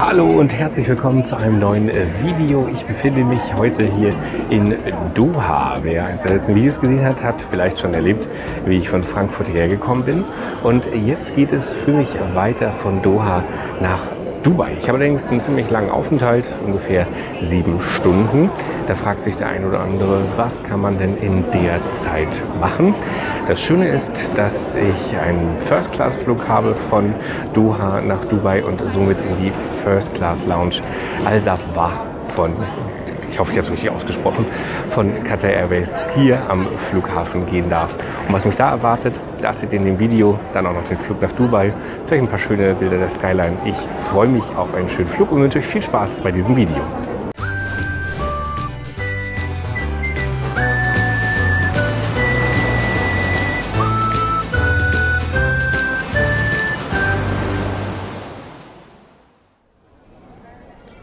Hallo und herzlich willkommen zu einem neuen Video. Ich befinde mich heute hier in Doha. Wer eines der letzten Videos gesehen hat, hat vielleicht schon erlebt, wie ich von Frankfurt hierher gekommen bin. Und jetzt geht es für mich weiter von Doha nach Dubai. Ich habe allerdings einen ziemlich langen Aufenthalt, ungefähr 7 Stunden. Da fragt sich der ein oder andere, was kann man denn in der Zeit machen? Das Schöne ist, dass ich einen First-Class-Flug habe von Doha nach Dubai und somit in die First-Class-Lounge Al-Dafwa von, ich hoffe, ich habe es richtig ausgesprochen, von Qatar Airways hier am Flughafen gehen darf. Und was mich da erwartet, das seht ihr in dem Video, dann auch noch den Flug nach Dubai, vielleicht ein paar schöne Bilder der Skyline. Ich freue mich auf einen schönen Flug und wünsche euch viel Spaß bei diesem Video.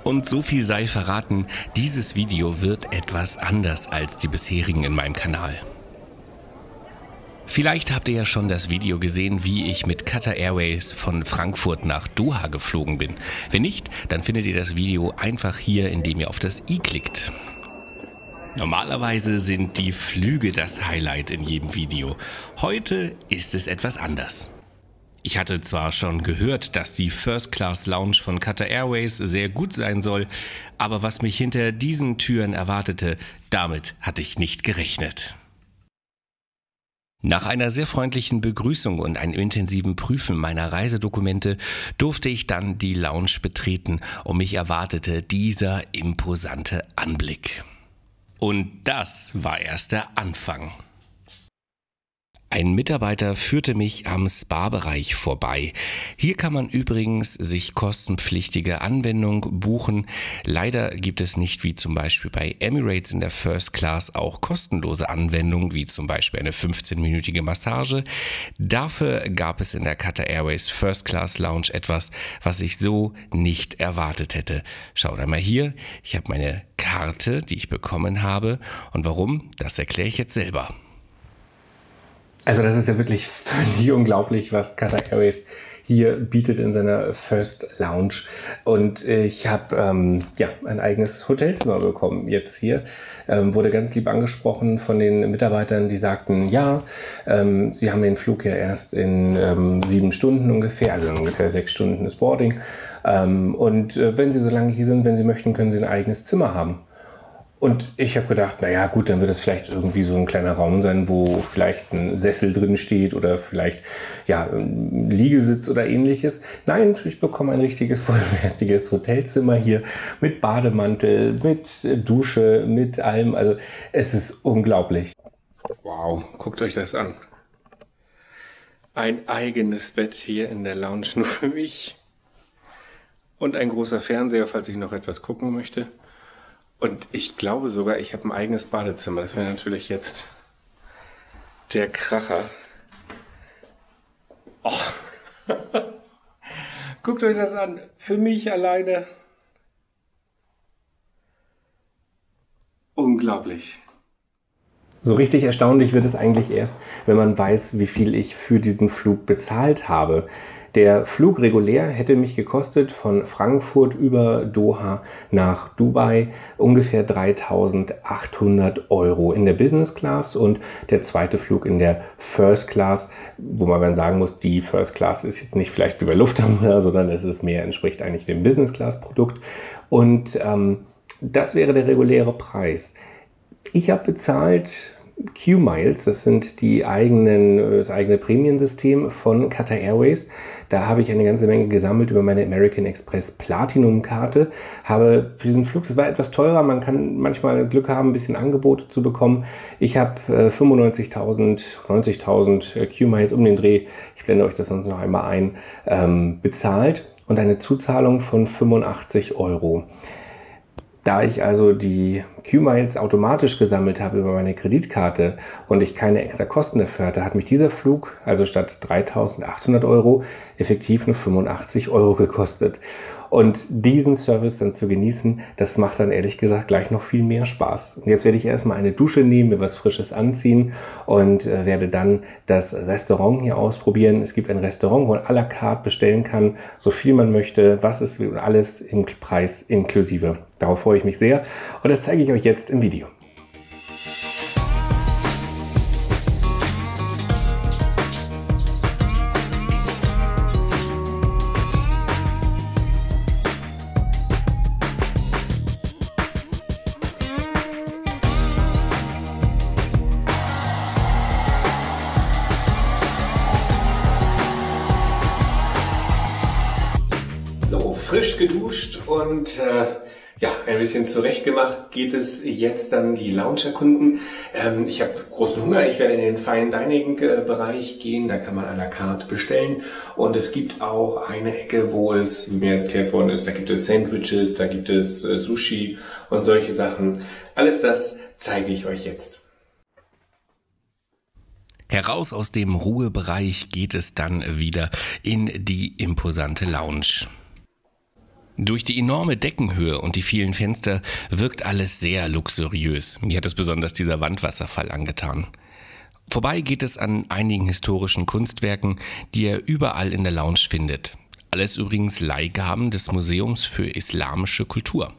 Und so viel sei verraten, dieses Video wird etwas anders als die bisherigen in meinem Kanal. Vielleicht habt ihr ja schon das Video gesehen, wie ich mit Qatar Airways von Frankfurt nach Doha geflogen bin. Wenn nicht, dann findet ihr das Video einfach hier, indem ihr auf das i klickt. Normalerweise sind die Flüge das Highlight in jedem Video. Heute ist es etwas anders. Ich hatte zwar schon gehört, dass die First Class Lounge von Qatar Airways sehr gut sein soll, aber was mich hinter diesen Türen erwartete, damit hatte ich nicht gerechnet. Nach einer sehr freundlichen Begrüßung und einem intensiven Prüfen meiner Reisedokumente durfte ich dann die Lounge betreten und mich erwartete dieser imposante Anblick. Und das war erst der Anfang. Ein Mitarbeiter führte mich am Spa-Bereich vorbei. Hier kann man übrigens sich kostenpflichtige Anwendungen buchen. Leider gibt es nicht wie zum Beispiel bei Emirates in der First Class auch kostenlose Anwendungen, wie zum Beispiel eine 15-minütige Massage. Dafür gab es in der Qatar Airways First Class Lounge etwas, was ich so nicht erwartet hätte. Schaut einmal hier, ich habe meine Karte, die ich bekommen habe. Und warum, das erkläre ich jetzt selber. Also das ist ja wirklich völlig unglaublich, was Qatar Airways hier bietet in seiner First Lounge. Und ich habe ja ein eigenes Hotelzimmer bekommen jetzt hier. Wurde ganz lieb angesprochen von den Mitarbeitern, die sagten, ja, sie haben den Flug ja erst in 7 Stunden ungefähr, also ungefähr 6 Stunden ist Boarding. Und wenn sie so lange hier sind, wenn sie möchten, können sie ein eigenes Zimmer haben. Und ich habe gedacht, naja gut, dann wird es vielleicht irgendwie so ein kleiner Raum sein, wo vielleicht ein Sessel drin steht oder vielleicht ja, ein Liegesitz oder ähnliches. Nein, ich bekomme ein richtiges, vollwertiges Hotelzimmer hier mit Bademantel, mit Dusche, mit allem. Also es ist unglaublich. Wow, guckt euch das an. Ein eigenes Bett hier in der Lounge nur für mich. Und ein großer Fernseher, falls ich noch etwas gucken möchte. Und ich glaube sogar, ich habe ein eigenes Badezimmer. Das wäre natürlich jetzt der Kracher. Oh. Guckt euch das an. Für mich alleine. Unglaublich. So richtig erstaunlich wird es eigentlich erst, wenn man weiß, wie viel ich für diesen Flug bezahlt habe. Der Flug regulär hätte mich gekostet von Frankfurt über Doha nach Dubai ungefähr 3.800 € in der Business Class und der zweite Flug in der First Class, wo man dann sagen muss, die First Class ist jetzt nicht vielleicht über Lufthansa, sondern es ist mehr, entspricht eigentlich dem Business Class Produkt und das wäre der reguläre Preis. Ich habe bezahlt Q-Miles, das sind das eigene Prämiensystem von Qatar Airways. Da habe ich eine ganze Menge gesammelt über meine American Express Platinum Karte. Habe für diesen Flug, das war etwas teurer, man kann manchmal Glück haben, ein bisschen Angebote zu bekommen. Ich habe 95.000, 90.000 Q-Miles um den Dreh, ich blende euch das sonst noch einmal ein, bezahlt und eine Zuzahlung von 85 €. Da ich also die Q-Miles automatisch gesammelt habe über meine Kreditkarte und ich keine extra Kosten dafür hatte, hat mich dieser Flug, also statt 3.800 € effektiv nur 85 € gekostet. Und diesen Service dann zu genießen, das macht dann ehrlich gesagt gleich noch viel mehr Spaß. Und jetzt werde ich erstmal eine Dusche nehmen, mir was Frisches anziehen und werde dann das Restaurant hier ausprobieren. Es gibt ein Restaurant, wo man à la carte bestellen kann, so viel man möchte, was ist alles im Preis inklusive. Darauf freue ich mich sehr und das zeige ich euch jetzt im Video. So, frisch geduscht und ja, ein bisschen zurechtgemacht geht es jetzt dann die Lounge erkunden. Ich habe großen Hunger, ich werde in den Fine Dining Bereich gehen, da kann man à la carte bestellen und es gibt auch eine Ecke, wo es, wie mir erklärt worden ist, da gibt es Sandwiches, da gibt es Sushi und solche Sachen. Alles das zeige ich euch jetzt. Heraus aus dem Ruhebereich geht es dann wieder in die imposante Lounge. Durch die enorme Deckenhöhe und die vielen Fenster wirkt alles sehr luxuriös. Mir hat es besonders dieser Wandwasserfall angetan. Vorbei geht es an einigen historischen Kunstwerken, die ihr überall in der Lounge findet. Alles übrigens Leihgaben des Museums für islamische Kultur.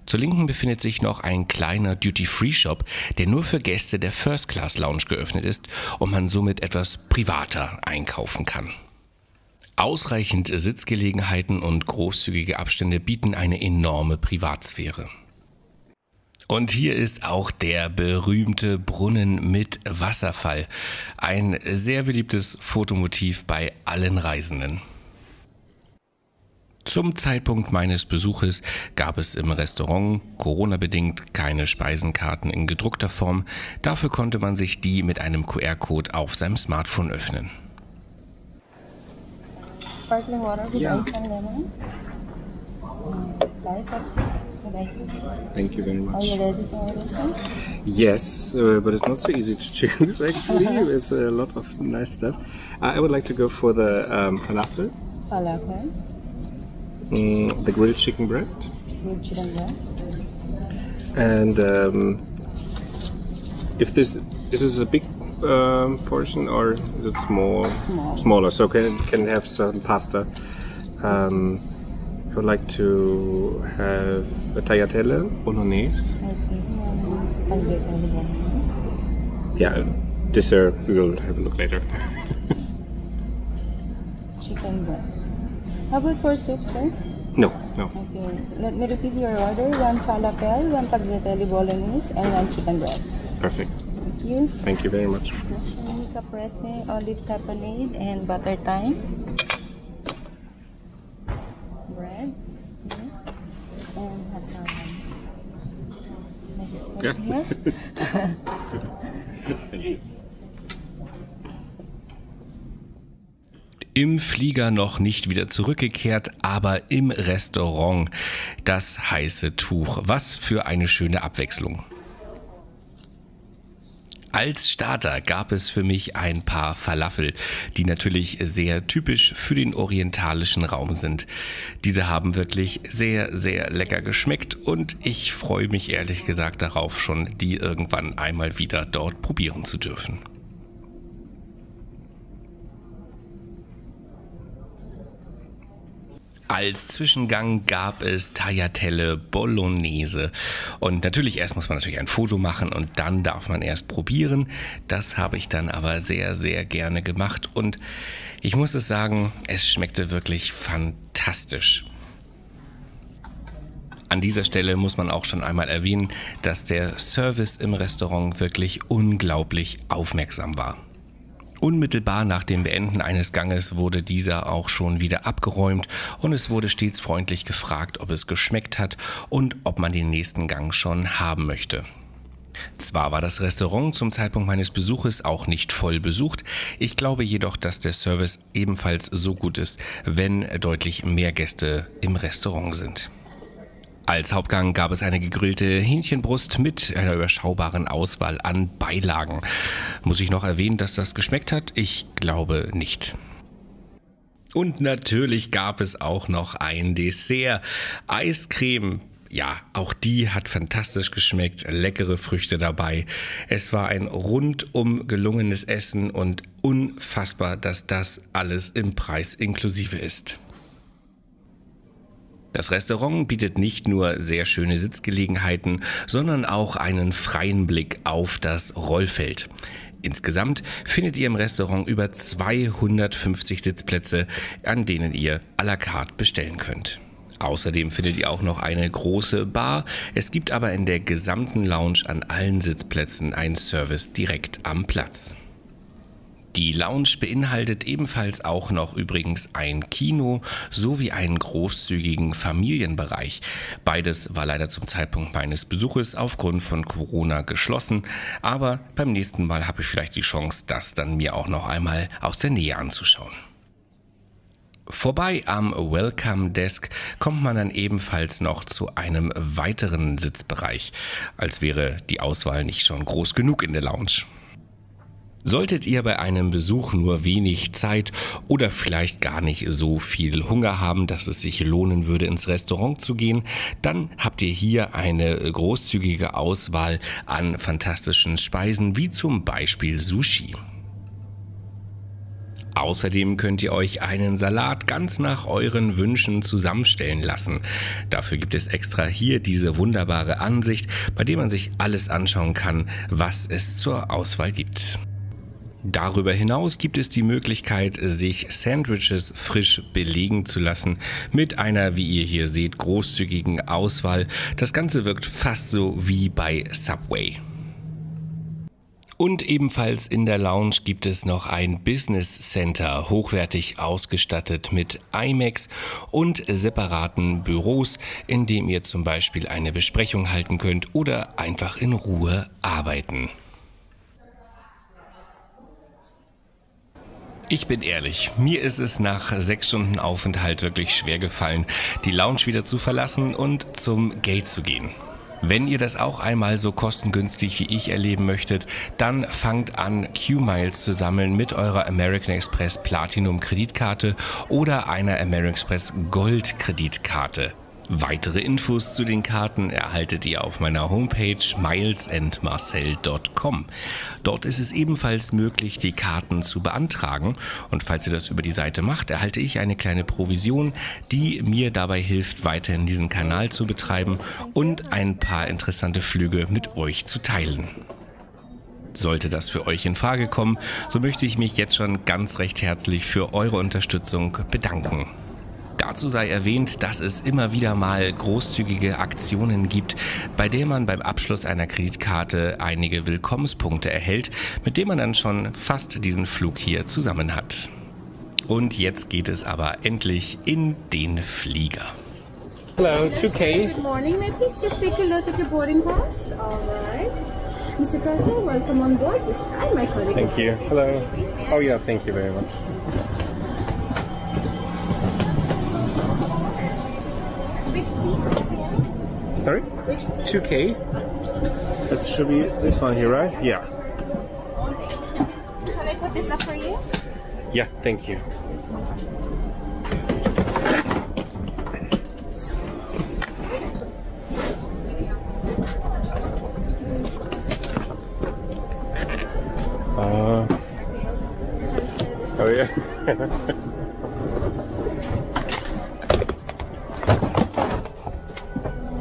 Zur Linken befindet sich noch ein kleiner Duty-Free-Shop, der nur für Gäste der First-Class-Lounge geöffnet ist und man somit etwas privater einkaufen kann. Ausreichend Sitzgelegenheiten und großzügige Abstände bieten eine enorme Privatsphäre. Und hier ist auch der berühmte Brunnen mit Wasserfall. Ein sehr beliebtes Fotomotiv bei allen Reisenden. Zum Zeitpunkt meines Besuches gab es im Restaurant Corona-bedingt keine Speisenkarten in gedruckter Form. Dafür konnte man sich die mit einem QR-Code auf seinem Smartphone öffnen. Sparkling water with ice and lemon. Diet Pepsi with ice and lemon. Thank you very much. Are you ready to order some? Yes, but it's not so easy to choose actually. It's a lot of nice stuff. I would like to go for the falafel. Falafel. The grilled chicken breast. Grilled chicken breast. And if this is a big portion or is it small? Small. Smaller, so can have some pasta. I would like to have a tagliatelle bolognese. Yeah, dessert we will have a look later. Chicken breast. How about for soup, sir? No. Okay, let me repeat your order. 1 falafel, 1 tagliatelle bolognese, and 1 chicken breast. Perfect. Thank you. Thank you very much. Caprese, olive tapenade, and butter thyme. Bread. And hot dog. Nice spoon Yeah. here. Thank you. Im Flieger noch nicht wieder zurückgekehrt, aber im Restaurant das heiße Tuch. Was für eine schöne Abwechslung. Als Starter gab es für mich ein paar Falafel, die natürlich sehr typisch für den orientalischen Raum sind. Diese haben wirklich sehr, sehr lecker geschmeckt und ich freue mich ehrlich gesagt darauf schon, die irgendwann einmal wieder dort probieren zu dürfen. Als Zwischengang gab es Tagliatelle Bolognese und natürlich erst muss man natürlich ein Foto machen und dann darf man erst probieren. Das habe ich dann aber sehr, sehr gerne gemacht und ich muss es sagen, es schmeckte wirklich fantastisch. An dieser Stelle muss man auch schon einmal erwähnen, dass der Service im Restaurant wirklich unglaublich aufmerksam war. Unmittelbar nach dem Beenden eines Ganges wurde dieser auch schon wieder abgeräumt und es wurde stets freundlich gefragt, ob es geschmeckt hat und ob man den nächsten Gang schon haben möchte. Zwar war das Restaurant zum Zeitpunkt meines Besuches auch nicht voll besucht, ich glaube jedoch, dass der Service ebenfalls so gut ist, wenn deutlich mehr Gäste im Restaurant sind. Als Hauptgang gab es eine gegrillte Hähnchenbrust mit einer überschaubaren Auswahl an Beilagen. Muss ich noch erwähnen, dass das geschmeckt hat? Ich glaube nicht. Und natürlich gab es auch noch ein Dessert, Eiscreme. Ja, auch die hat fantastisch geschmeckt, leckere Früchte dabei. Es war ein rundum gelungenes Essen und unfassbar, dass das alles im Preis inklusive ist. Das Restaurant bietet nicht nur sehr schöne Sitzgelegenheiten, sondern auch einen freien Blick auf das Rollfeld. Insgesamt findet ihr im Restaurant über 250 Sitzplätze, an denen ihr à la carte bestellen könnt. Außerdem findet ihr auch noch eine große Bar. Es gibt aber in der gesamten Lounge an allen Sitzplätzen einen Service direkt am Platz. Die Lounge beinhaltet ebenfalls auch noch übrigens ein Kino sowie einen großzügigen Familienbereich. Beides war leider zum Zeitpunkt meines Besuches aufgrund von Corona geschlossen, aber beim nächsten Mal habe ich vielleicht die Chance, das dann mir auch noch einmal aus der Nähe anzuschauen. Vorbei am Welcome Desk kommt man dann ebenfalls noch zu einem weiteren Sitzbereich, als wäre die Auswahl nicht schon groß genug in der Lounge. Solltet ihr bei einem Besuch nur wenig Zeit oder vielleicht gar nicht so viel Hunger haben, dass es sich lohnen würde, ins Restaurant zu gehen, dann habt ihr hier eine großzügige Auswahl an fantastischen Speisen, wie zum Beispiel Sushi. Außerdem könnt ihr euch einen Salat ganz nach euren Wünschen zusammenstellen lassen. Dafür gibt es extra hier diese wunderbare Ansicht, bei der man sich alles anschauen kann, was es zur Auswahl gibt. Darüber hinaus gibt es die Möglichkeit, sich Sandwiches frisch belegen zu lassen mit einer, wie ihr hier seht, großzügigen Auswahl. Das Ganze wirkt fast so wie bei Subway. Und ebenfalls in der Lounge gibt es noch ein Business Center, hochwertig ausgestattet mit iMacs und separaten Büros, in dem ihr zum Beispiel eine Besprechung halten könnt oder einfach in Ruhe arbeiten. Ich bin ehrlich, mir ist es nach 6 Stunden Aufenthalt wirklich schwer gefallen, die Lounge wieder zu verlassen und zum Gate zu gehen. Wenn ihr das auch einmal so kostengünstig wie ich erleben möchtet, dann fangt an, Q-Miles zu sammeln mit eurer American Express Platinum Kreditkarte oder einer American Express Gold Kreditkarte. Weitere Infos zu den Karten erhaltet ihr auf meiner Homepage milesandmarcel.com. Dort ist es ebenfalls möglich, die Karten zu beantragen, und falls ihr das über die Seite macht, erhalte ich eine kleine Provision, die mir dabei hilft, weiterhin diesen Kanal zu betreiben und ein paar interessante Flüge mit euch zu teilen. Sollte das für euch in Frage kommen, so möchte ich mich jetzt schon ganz recht herzlich für eure Unterstützung bedanken. Dazu sei erwähnt, dass es immer wieder mal großzügige Aktionen gibt, bei denen man beim Abschluss einer Kreditkarte einige Willkommenspunkte erhält, mit denen man dann schon fast diesen Flug hier zusammen hat. Und jetzt geht es aber endlich in den Flieger. Hello, 2K. Good morning. May I please just take a look at your boarding pass? All right. Mr. President, welcome on board. This is my colleague. Thank you. Hello. Oh yeah, thank you very much. Sorry? 2K? That should be this one here, right? Yeah. Shall I put this up for you? Yeah, thank you. Oh yeah.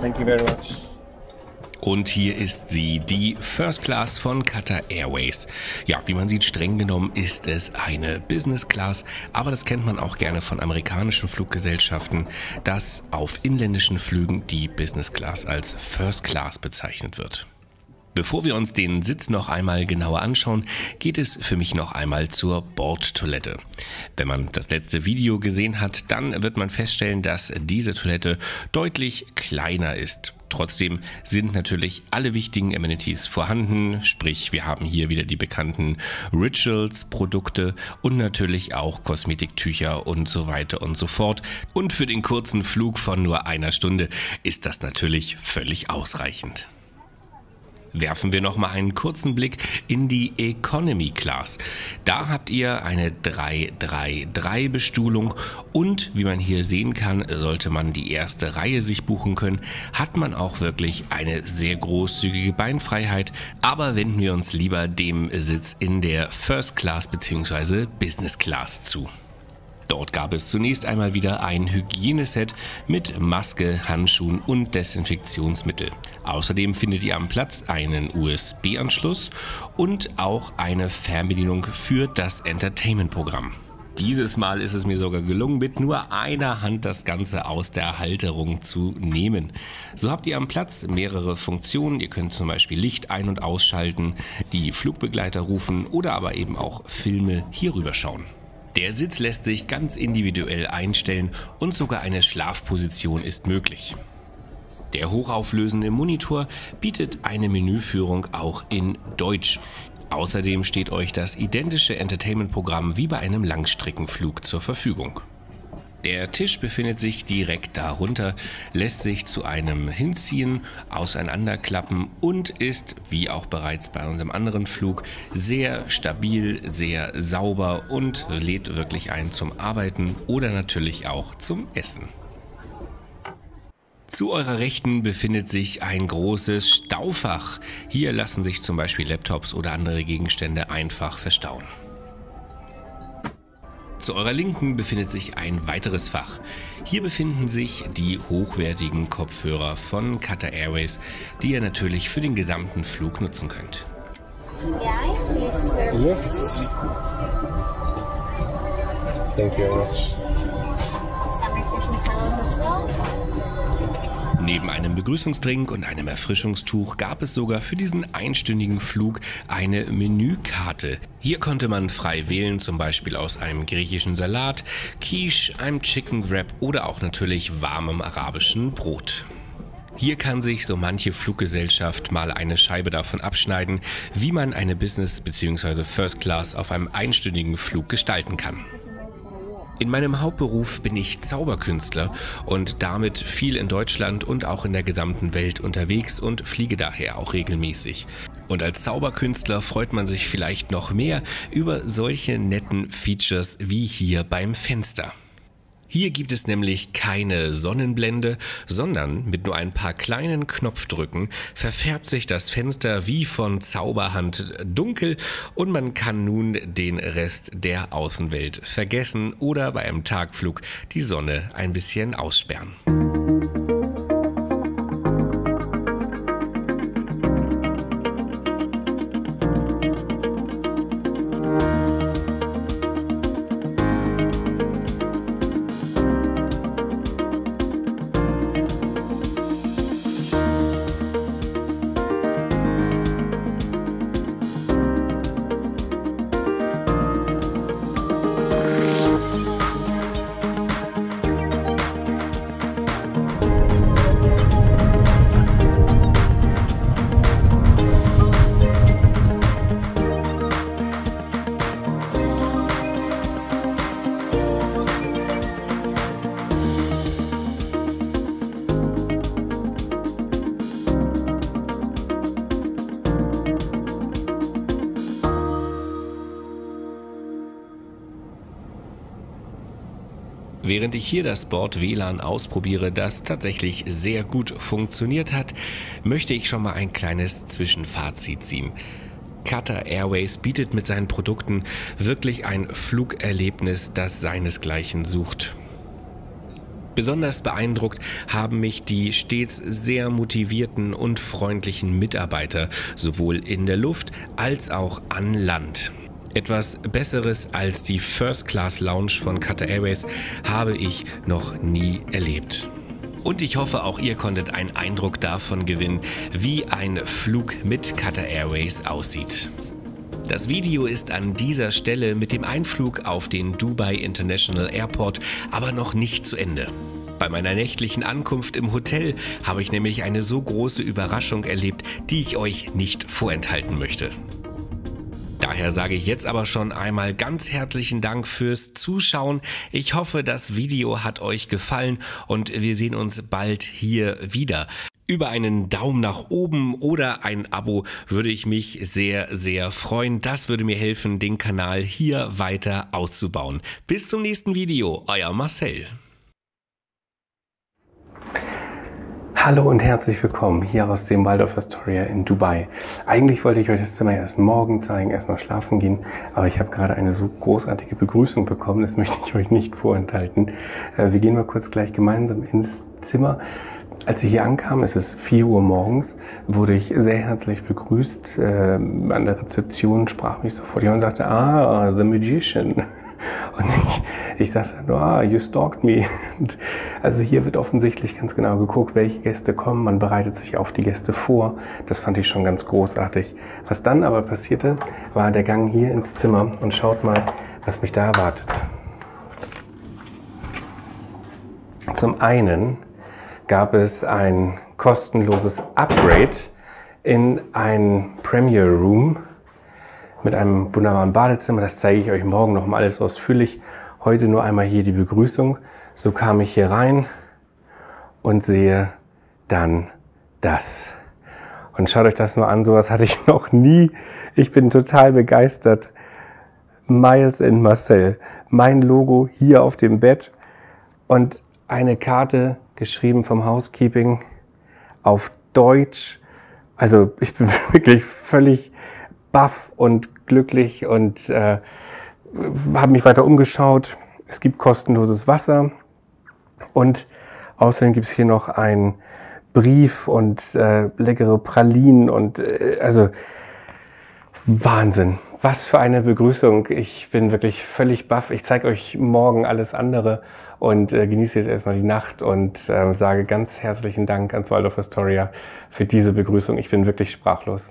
Thank you very much. Und hier ist sie, die First Class von Qatar Airways. Ja, wie man sieht, streng genommen ist es eine Business Class, aber das kennt man auch gerne von amerikanischen Fluggesellschaften, dass auf inländischen Flügen die Business Class als First Class bezeichnet wird. Bevor wir uns den Sitz noch einmal genauer anschauen, geht es für mich noch einmal zur Bordtoilette. Wenn man das letzte Video gesehen hat, dann wird man feststellen, dass diese Toilette deutlich kleiner ist. Trotzdem sind natürlich alle wichtigen Amenities vorhanden, sprich wir haben hier wieder die bekannten Rituals-Produkte und natürlich auch Kosmetiktücher und so weiter und so fort. Und für den kurzen Flug von nur einer Stunde ist das natürlich völlig ausreichend. Werfen wir noch mal einen kurzen Blick in die Economy Class. Da habt ihr eine 333 Bestuhlung und wie man hier sehen kann, sollte man die erste Reihe sich buchen können, hat man auch wirklich eine sehr großzügige Beinfreiheit. Aber wenden wir uns lieber dem Sitz in der First Class bzw. Business Class zu. Dort gab es zunächst einmal wieder ein Hygieneset mit Maske, Handschuhen und Desinfektionsmittel. Außerdem findet ihr am Platz einen USB-Anschluss und auch eine Fernbedienung für das Entertainment-Programm. Dieses Mal ist es mir sogar gelungen, mit nur einer Hand das Ganze aus der Halterung zu nehmen. So habt ihr am Platz mehrere Funktionen. Ihr könnt zum Beispiel Licht ein- und ausschalten, die Flugbegleiter rufen oder aber eben auch Filme hierüber schauen. Der Sitz lässt sich ganz individuell einstellen und sogar eine Schlafposition ist möglich. Der hochauflösende Monitor bietet eine Menüführung auch in Deutsch. Außerdem steht euch das identische Entertainment-Programm wie bei einem Langstreckenflug zur Verfügung. Der Tisch befindet sich direkt darunter, lässt sich zu einem hinziehen, auseinanderklappen und ist, wie auch bereits bei unserem anderen Flug, sehr stabil, sehr sauber und lädt wirklich ein zum Arbeiten oder natürlich auch zum Essen. Zu eurer Rechten befindet sich ein großes Staufach. Hier lassen sich zum Beispiel Laptops oder andere Gegenstände einfach verstauen. Zu eurer Linken befindet sich ein weiteres Fach. Hier befinden sich die hochwertigen Kopfhörer von Qatar Airways, die ihr natürlich für den gesamten Flug nutzen könnt. Yes. Thank you very much. Some refreshing towels as well. Neben einem Begrüßungsdrink und einem Erfrischungstuch gab es sogar für diesen einstündigen Flug eine Menükarte. Hier konnte man frei wählen, zum Beispiel aus einem griechischen Salat, Quiche, einem Chicken Wrap oder auch natürlich warmem arabischen Brot. Hier kann sich so manche Fluggesellschaft mal eine Scheibe davon abschneiden, wie man eine Business- bzw. First Class auf einem einstündigen Flug gestalten kann. In meinem Hauptberuf bin ich Zauberkünstler und damit viel in Deutschland und auch in der gesamten Welt unterwegs und fliege daher auch regelmäßig. Und als Zauberkünstler freut man sich vielleicht noch mehr über solche netten Features wie hier beim Fenster. Hier gibt es nämlich keine Sonnenblende, sondern mit nur ein paar kleinen Knopfdrücken verfärbt sich das Fenster wie von Zauberhand dunkel und man kann nun den Rest der Außenwelt vergessen oder bei einem Tagflug die Sonne ein bisschen aussperren. Während ich hier das Bord WLAN ausprobiere, das tatsächlich sehr gut funktioniert hat, möchte ich schon mal ein kleines Zwischenfazit ziehen. Qatar Airways bietet mit seinen Produkten wirklich ein Flugerlebnis, das seinesgleichen sucht. Besonders beeindruckt haben mich die stets sehr motivierten und freundlichen Mitarbeiter, sowohl in der Luft als auch an Land. Etwas Besseres als die First Class Lounge von Qatar Airways habe ich noch nie erlebt. Und ich hoffe, auch ihr konntet einen Eindruck davon gewinnen, wie ein Flug mit Qatar Airways aussieht. Das Video ist an dieser Stelle mit dem Einflug auf den Dubai International Airport aber noch nicht zu Ende. Bei meiner nächtlichen Ankunft im Hotel habe ich nämlich eine so große Überraschung erlebt, die ich euch nicht vorenthalten möchte. Daher sage ich jetzt aber schon einmal ganz herzlichen Dank fürs Zuschauen. Ich hoffe, das Video hat euch gefallen und wir sehen uns bald hier wieder. Über einen Daumen nach oben oder ein Abo würde ich mich sehr, sehr freuen. Das würde mir helfen, den Kanal hier weiter auszubauen. Bis zum nächsten Video, euer Marcel. Hallo und herzlich willkommen hier aus dem Waldorf Astoria in Dubai. Eigentlich wollte ich euch das Zimmer erst morgen zeigen, erst mal schlafen gehen, aber ich habe gerade eine so großartige Begrüßung bekommen, das möchte ich euch nicht vorenthalten. Wir gehen mal kurz gleich gemeinsam ins Zimmer. Als ich hier ankam, es ist 4 Uhr morgens, wurde ich sehr herzlich begrüßt. An der Rezeption sprach mich sofort jemand und sagte, the Magician. Und ich sagte, you stalked me. Und also hier wird offensichtlich ganz genau geguckt, welche Gäste kommen. Man bereitet sich auf die Gäste vor. Das fand ich schon ganz großartig. Was dann aber passierte, war der Gang hier ins Zimmer. Und schaut mal, was mich da erwartet. Zum einen gab es ein kostenloses Upgrade in ein Premier Room mit einem wunderbaren Badezimmer. Das zeige ich euch morgen noch mal alles ausführlich. Heute nur einmal hier die Begrüßung. So kam ich hier rein und sehe dann das. Und schaut euch das mal an, sowas hatte ich noch nie. Ich bin total begeistert. Miles and Marcel. Mein Logo hier auf dem Bett und eine Karte geschrieben vom Housekeeping auf Deutsch. Also ich bin wirklich völlig baff und glücklich und habe mich weiter umgeschaut. Es gibt kostenloses Wasser und außerdem gibt es hier noch einen Brief und leckere Pralinen und also Wahnsinn. Was für eine Begrüßung. Ich bin wirklich völlig baff. Ich zeige euch morgen alles andere und genieße jetzt erstmal die Nacht und sage ganz herzlichen Dank ans Waldorf Astoria für diese Begrüßung. Ich bin wirklich sprachlos.